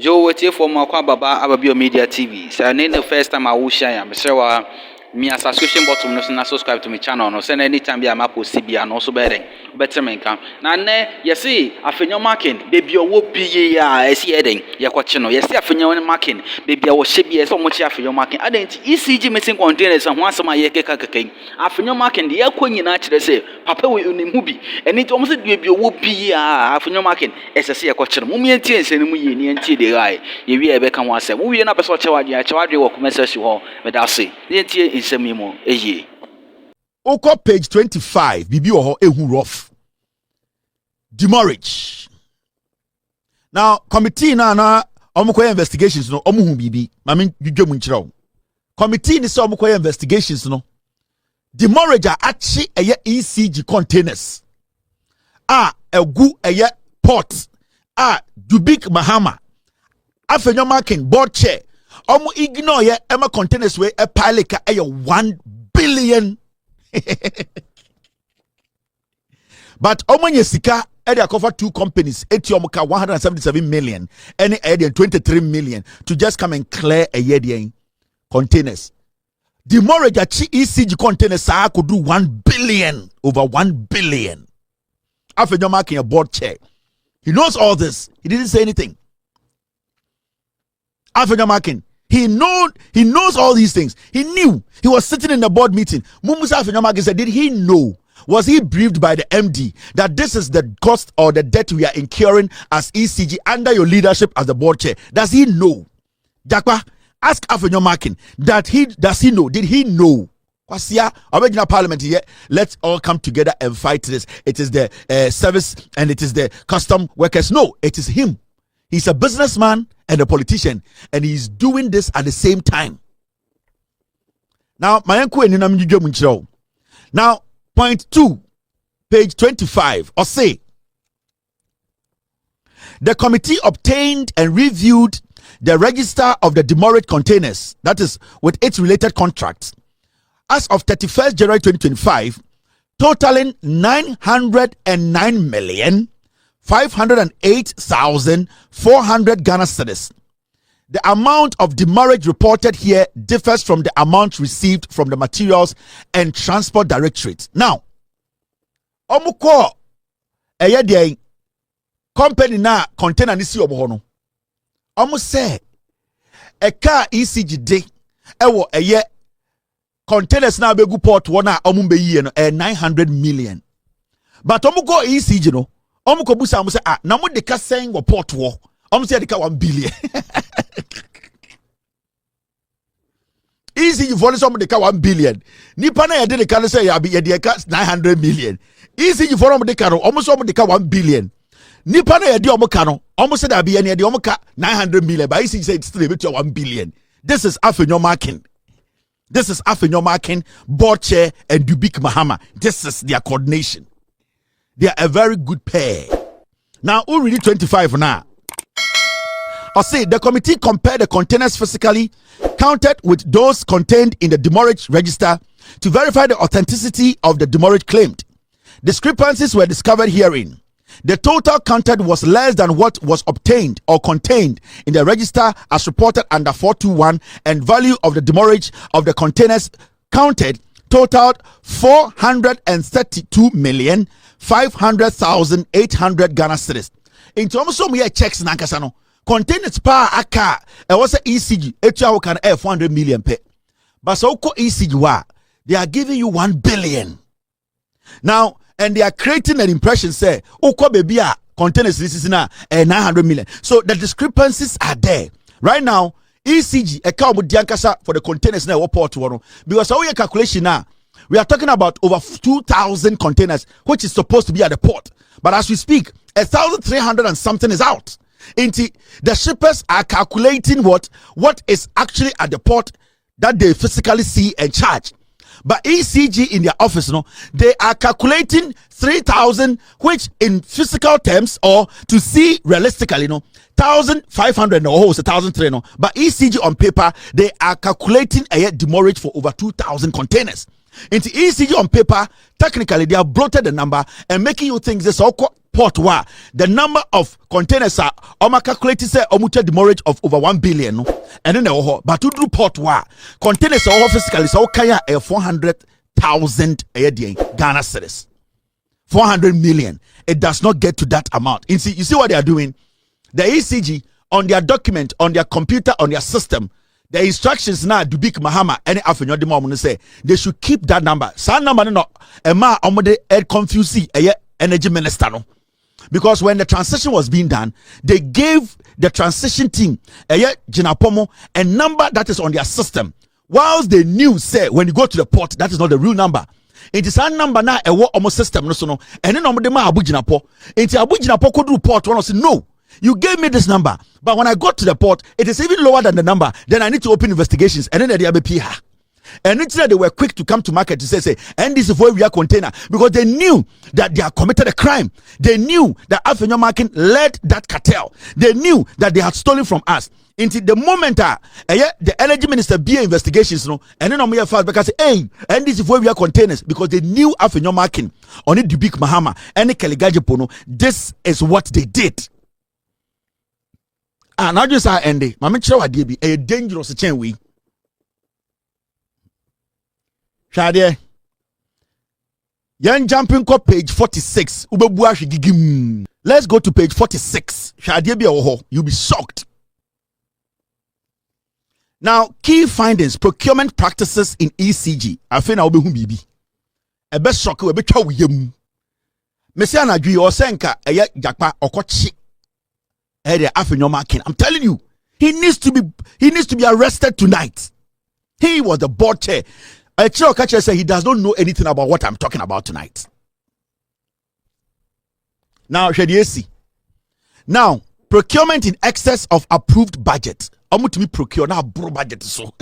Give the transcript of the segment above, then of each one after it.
Joe, wait here for Makwa Baba Ababio Media TV. So, the first time I will share, I'm sure me a subscription button, no subscribe to my channel, no send anytime I'm up with CB and also better men come. Now, you see, Afenyo Markins, baby, you will be a heading, your channel. You see, Afenyo Markins, baby, I was shipping so much Afenyo Markins. I didn't ECG missing containers and once my yeke. Afenyo Markins, the Aquin naturally say, Papa will in movie, and it almost baby, you will be a Afenyo Markins as a sea question. Mummy and Tins and Mummy and T. The eye, you will become one say, we are not a sort of charge or message you all, but I'll say, the Semimo, a ye. Oko page 25, Bibi Oho Ehu Rough. Demurrage. Now, committee na omukoya investigations no omuhu bibi. Mami dwedwe nchirawo. Committee ni se omukoya investigations no. Demurrage a achi eye ECG containers. Egu eye port. Dubik Mahama. Afenyo Markins board chair. Omu ignore ye ema containers we a pilot ka eye 1 billion. But omonye sika edi cover 2 companies etiomuka 177 million any edi 23 million to just come and clear a year containers. Demurrage achi ECG containers could do 1 billion over 1 billion. Afenyo Markins a board chair. He knows all this. He didn't say anything. Afenyo Markins, he knows all these things. He knew. He was sitting in the board meeting. Mumusa Afenyo Markins said, did he know? Was he briefed by the MD that this is the cost or the debt we are incurring as ECG under your leadership as the board chair? Does he know? Jakwa, ask Afenyo Markins does he know? Did he know? Kwasia, original parliament here. Let's all come together and fight this. It is the service and it is the custom workers. No, it is him. He's a businessman and a politician, and he's doing this at the same time. Now, now, point 2, page 25, or say, the committee obtained and reviewed the register of the demurrage containers, that is, with its related contracts, as of 31st January 2025, totaling 909,508,400 Ghana cedis. The amount of demurrage reported here differs from the amount received from the Materials and Transport Directorate. Now, omuko eye company na container ni si obohono. Omu say e car ECG de ewo eye containers na begu port wona omu be yie no 900 million. But omu go ECG no omu ko busa omu say na mo de ka sen wo port wo. Omu say de ka 1 billion. ECG for some de ka 1 billion. Nipa na ye de ka say ya be de ka 900 million. ECG for omu de ka no omu so omu de ka 1 billion. Nipa na ye de omu ka no omu say da be ye de omu ka 900 million. But ECG say it's still be 1 billion. This is Afenyo Markins. This is Afenyo Markins, board chair, and Dubik Mahama. This is their coordination. They are a very good pair. Now, who really 25 now? I say the committee compared the containers physically counted with those contained in the demurrage register to verify the authenticity of the demurrage claimed. Discrepancies were discovered herein. The total counted was less than what was obtained or contained in the register as reported under 421, and value of the demurrage of the containers counted totaled 432,500,800 Ghana cedis. In terms of me checks nankasano containers pa aka e was ECG etua can 400 million pe. But so ECG wa they are giving you 1 billion. Now, and they are creating an impression say uko baby containers this is now 900 million. So the discrepancies are there. Right now, ECG account with Diankasa for the containers now port one, because our calculation now we are talking about over 2,000 containers which is supposed to be at the port. But as we speak, 1,300 and something is out. The shippers are calculating what is actually at the port that they physically see and charge. But ECG in their office, they are calculating 3,000, which in physical terms or to see realistically, 1,500 or 1,300. But ECG on paper, they are calculating a demurrage for over 2,000 containers. Into ECG on paper, technically they have bloated the number and making you think this all port wa the number of containers are calculated say demurrage of over 1 billion and then but to do port wa containers are physically so kaya 400,000 Ghana cedis. 400 million. It does not get to that amount. You see what they are doing? The ECG on their document, on their computer, on their system, the instructions now to big Mahama any Afenyo de mom say they should keep that number. Some number no omode confuse energy minister no. Because when the transition was being done, they gave the transition team Jinapomo a number that is on their system. Whilst they knew say when you go to the port that is not the real number. It is a number now a what almost system no so no and then omode ma Abu Jinapo. Into Abu Jinapo could report one say no. You gave me this number, but when I got to the port, it is even lower than the number. Then I need to open investigations, and then they are and it's that they were quick to come to market to say, and this is where we are container because they knew that they had committed a crime. They knew that Afenyo Markins led that cartel. They knew that they had stolen from us. Into the moment the energy minister be investigations, no, and then on me fast because hey, and this is where we are containers because they knew Afenyo Markins on it Dubik Mahama and Kaligajipono. This is what they did. And I just say, Andy, my mentor would be a dangerous chain we. Shade, young jumping cop page 46. Let's go to page 46. Shade be you'll be shocked. Now, key findings: procurement practices in ECG. I think I'll be who bibi. A best shock will be chow yum. Messiana Gui or Senka, a yak jakpa or kochi. Afenyo Markins. I'm telling you, he needs to be arrested tonight. He was the board chair. A chair catcher said he does not know anything about what I'm talking about tonight. Now, Shadiesi. Now, procurement in excess of approved budget. I'm to be procure now bro budget so.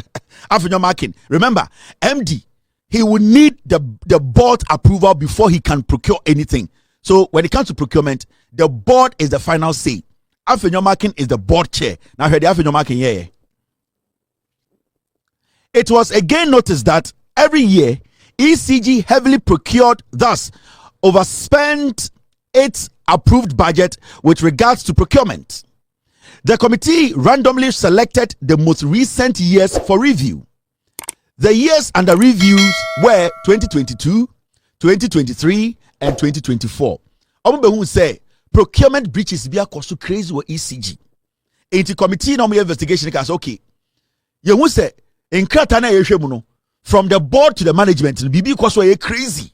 Afenyo Markins. Remember, MD, he will need the board approval before he can procure anything. So when it comes to procurement, the board is the final say. Afenyo Markins is the board chair. Now, heard the Afenyo Markins, yeah. It was again noticed that every year, ECG heavily procured, thus overspent its approved budget with regards to procurement. The committee randomly selected the most recent years for review. The years under reviews were 2022, 2023, and 2024. Omo say procurement breaches be so crazy with ECG. Into committee no investigation case okay. You who say in kratana yehwemuno from the board to the management bibi so crazy.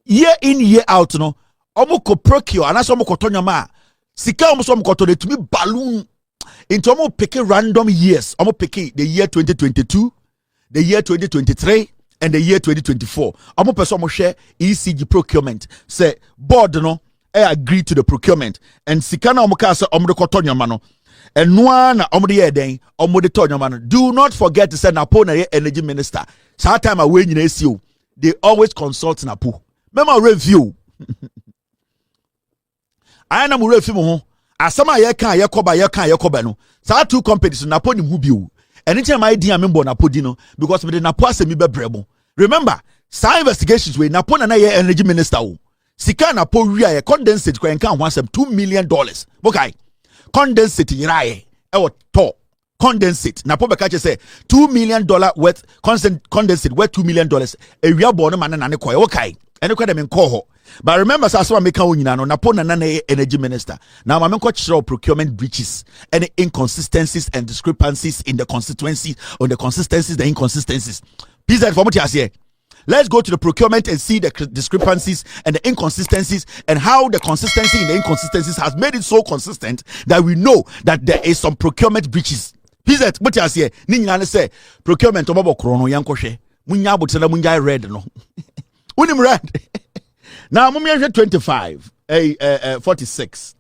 Year in year out no omo ko procure and aso omo ko tonyama sika omo so omo ko to me balloon into omo pick random years omo pick the year 2022, the year 2023 and the year 2024. Omo person omo share ECG procurement say board no agree to the procurement and sikana omukasa omde kotonyama no enwa na omde ye den omde tonyama no. Do not forget to say Napo na energy minister sa time away nyina esio they always consult Napo mema review ayana mu review ho asama ye kan ye koba no sa two companies Napo ni hu bio anytime I dia membo Napo di no because me the Napo asemi bebrebo. Remember sa investigations we Napo na ye energy minister o sika na po wi aye condensate kwa nka ho asem $2 million. Okay. Condensate yiraye e wo to condensate na po be catch say $2 million worth condensate worth $2 million e wi abo no man na ne koy. Okay. Ene kwa dem nko ho. But remember say so make ho nyina no na po na energy minister. Now ma menko chiro procurement breaches and inconsistencies and discrepancies in the constituency on the consistencies the inconsistencies. Please that for what here. Let's go to the procurement and see the discrepancies and the inconsistencies and how the consistency in the inconsistencies has made it so consistent that we know that there is some procurement breaches. Please, what you say? Ninyane say procurement omobo krono yankoshe. Munya botela munya red no. Unim red. Now mumia 25, 46.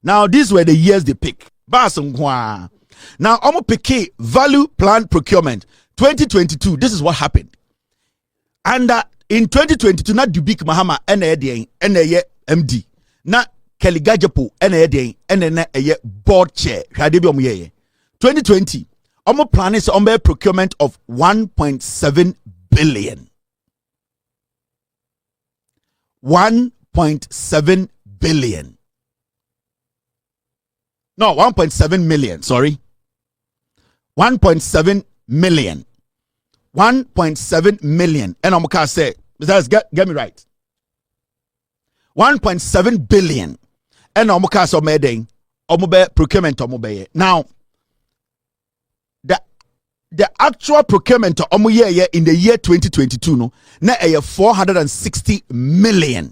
Now these were the years they pick. Basungwa. Now omo pick value plan procurement 2022. This is what happened. And in 2022, na Dubik Mahama ene MD na Kaligajapo ene board chair. 2020, omo plan is on procurement of 1.7 billion. 1.7 billion. No, 1.7 million, sorry. 1.7 million. 1.7 million. And I'm going to say, get me right. 1.7 billion. And I'm going to say, procurement. Now, the actual procurement in the year 2022 no na 460 million.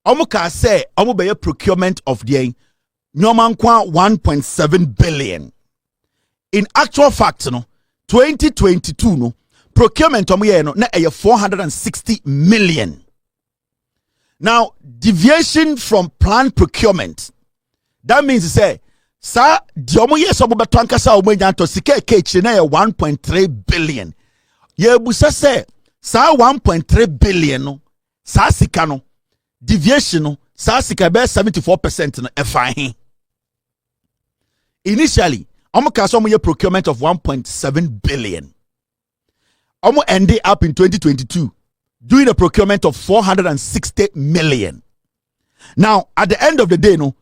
Omuka say procurement of the nyomankwa 1.7 billion. In actual fact no 2022 no procurement no na 460 million. Now deviation from planned procurement, that means say sa diomo yes obo beto ankasa omo nyanto sika kechi na 1.3 billion. Ye busa say sa 1.3 billion no sa sika no deviation no sa sika be 74% no efa. Initially omo ka so omo ye procurement of 1.7 billion. Omo ended up in 2022 doing a procurement of 460 million. Now at the end of the day no,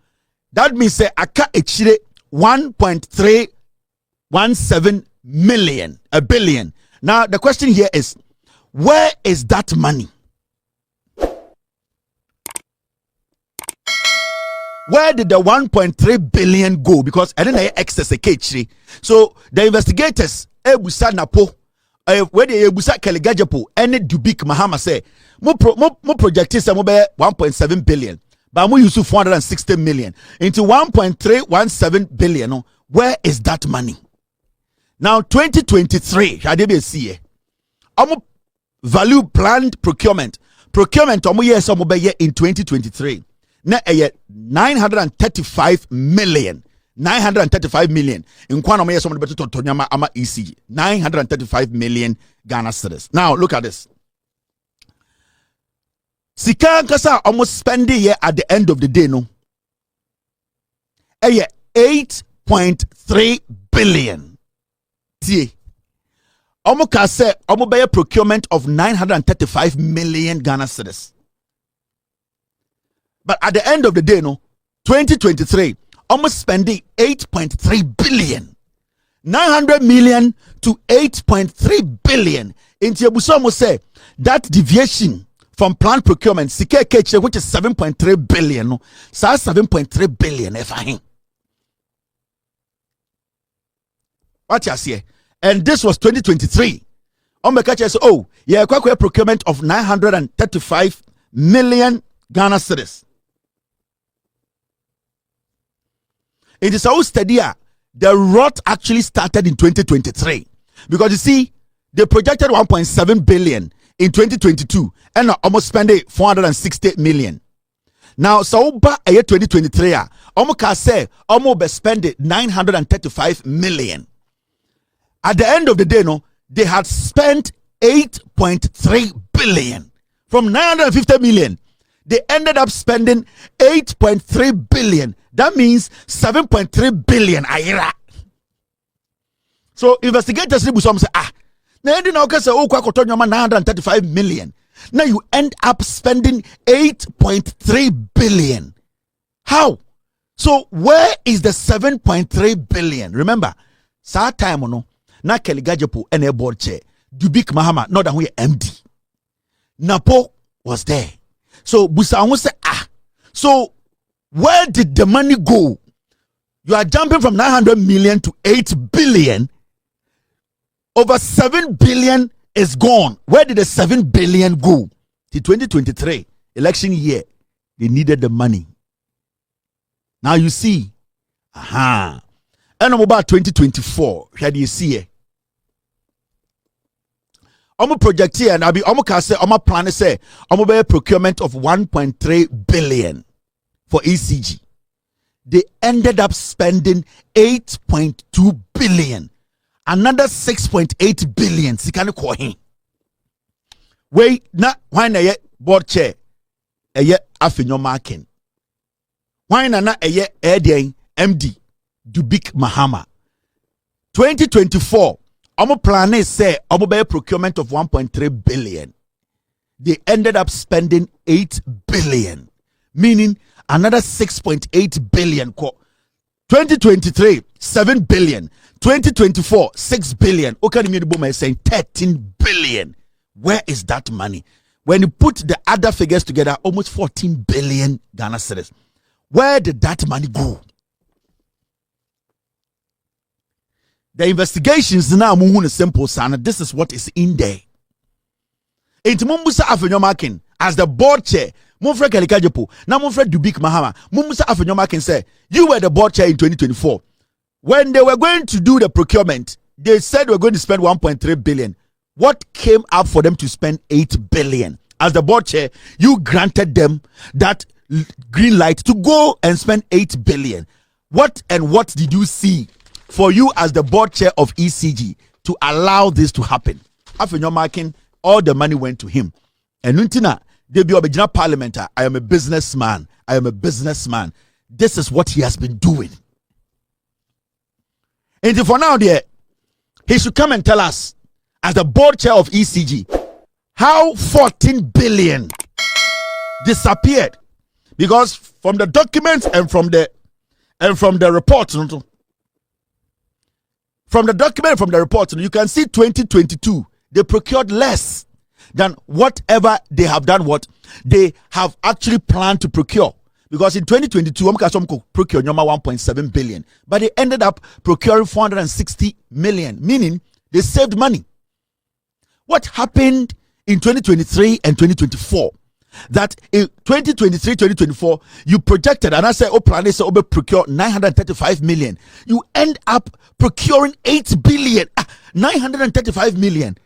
that means say aka echire 1.317 million, a billion. Now the question here is, where is that money? Where did the 1.3 billion go? Because I didn't excess a cage. So the investigators ebusa napo where the ebusa kelegajepo any dubik mahama say mo project is 1.7 billion. But we use 460 million into 1.317 billion. Where is that money? Now 2023, value planned procurement in 2023. Na 935 million. 935 million. In Kwana Maya somebody better to ama ECG. 935 million Ghana cedis. Now look at this. Sika kasa almost spending here at the end of the day no. 8.3 billion. See. Almost say almost by a procurement of 935 million Ghana cedis. But at the end of the day no, 2023 almost spending 8.3 billion. 900 million to 8.3 billion. Into Busomo say that deviation from planned procurement, which is 7.3 billion, no, so 7.3 billion. What you see? And this was 2023. Oh, yeah, procurement of 935 million Ghana cedis. It is how steady the rot actually started in 2023. Because you see, they projected 1.7 billion in 2022 and almost spending 460 million. Now, so by year 2023, almost can say almost spending 935 million. At the end of the day, no, they had spent 8.3 billion. From 950 million, they ended up spending 8.3 billion. That means 7.3 billion a year. So investigators say, now you know, 935 million. Now you end up spending 8.3 billion. How? So where is the 7.3 billion? Remember, sa time no na Keligajepo and a board chair. Dubik Mahama, not that we MD. Napo was there. So Busa say, so where did the money go? You are jumping from 900 million to 8 billion. Over 7 billion is gone. Where did the 7 billion go? The 2023 election year, they needed the money. Now you see, And about 2024, how do you see it? I'm project here and I'm plan say I'm procurement of 1.3 billion for ECG. They ended up spending 8.2 billion. Another 6.8 billion. Sikani kwa hii. Wait, na why na ye board chair? Ye Afenyo Markins. Why na ye MD Dubik Mahama. 2024. Omo plan say omo be procurement of 1.3 billion. they ended up spending 8 billion, meaning another 6.8 billion. 2023, 7 billion. 2024, 6 billion. Okadi is saying 13 billion. Where is that money? When you put the other figures together, almost 14 billion Ghana cedis. Where did that money go? The investigations now move simple, son. This is what is in there. Into Mumbusa Afenyo Markins as the board chair. Mumfred Kalikajopo, now Mumfred Dubik Mahama. Mumbusa Afenyo Markins said, you were the board chair in 2024. When they were going to do the procurement, they said we're going to spend 1.3 billion. What came up for them to spend 8 billion? As the board chair, you granted them that green light to go and spend 8 billion. What did you see for you as the board chair of ECG to allow this to happen? Afenyo Markins, all the money went to him. And Nuntina, they be original parliament. I am a businessman. I am a businessman. This is what he has been doing. And for now, there, he should come and tell us, as the board chair of ECG, how 14 billion disappeared. Because from the documents and from the report, you can see 2022 they procured less than whatever they have done. What they have actually planned to procure. Because in 2022, procure 1.7 billion, but they ended up procuring 460 million, meaning they saved money. What happened in 2023 and 2024? That in 2023-2024, you projected, and I said, plan is to procure 935 million. You end up procuring 8 billion, 935 million.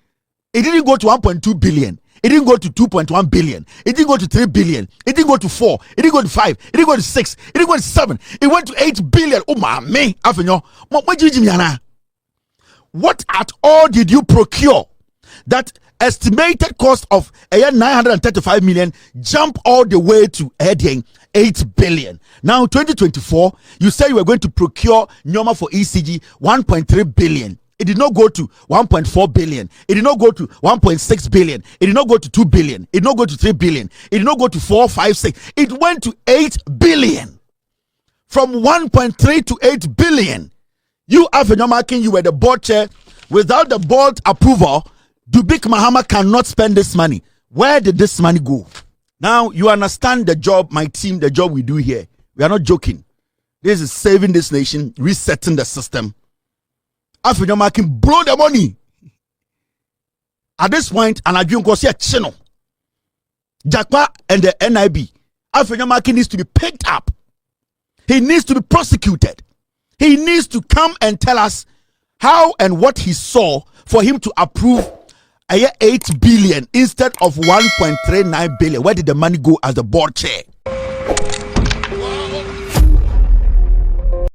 It didn't go to 1.2 billion. It didn't go to 2.1 billion. It didn't go to 3 billion. It didn't go to 4. It didn't go to 5. It didn't go to 6. It didn't go to 7. It went to 8 billion. Oh my man, Afenyo. What at all did you procure? That estimated cost of 935 million jump all the way to 8 billion. Now 2024, you say you were going to procure Nyoma for ECG 1.3 billion. It did not go to 1.4 billion. It did not go to 1.6 billion. It did not go to 2 billion. It did not go to 3 billion. It did not go to 4, 5, 6. It went to 8 billion. From 1.3 to 8 billion. You, Afenyo Markins, you were the board chair. Without the board approval, Dubik Mahama cannot spend this money. Where did this money go? Now, you understand the job, my team, the job we do here. We are not joking. This is saving this nation, resetting the system. Afenyo Markins blow the money. At this point, and I don't go see a channel. Jakpa and the NIB. Afenyo Markins needs to be picked up. He needs to be prosecuted. He needs to come and tell us how and what he saw for him to approve 8 billion instead of 1.39 billion. Where did the money go as the board chair?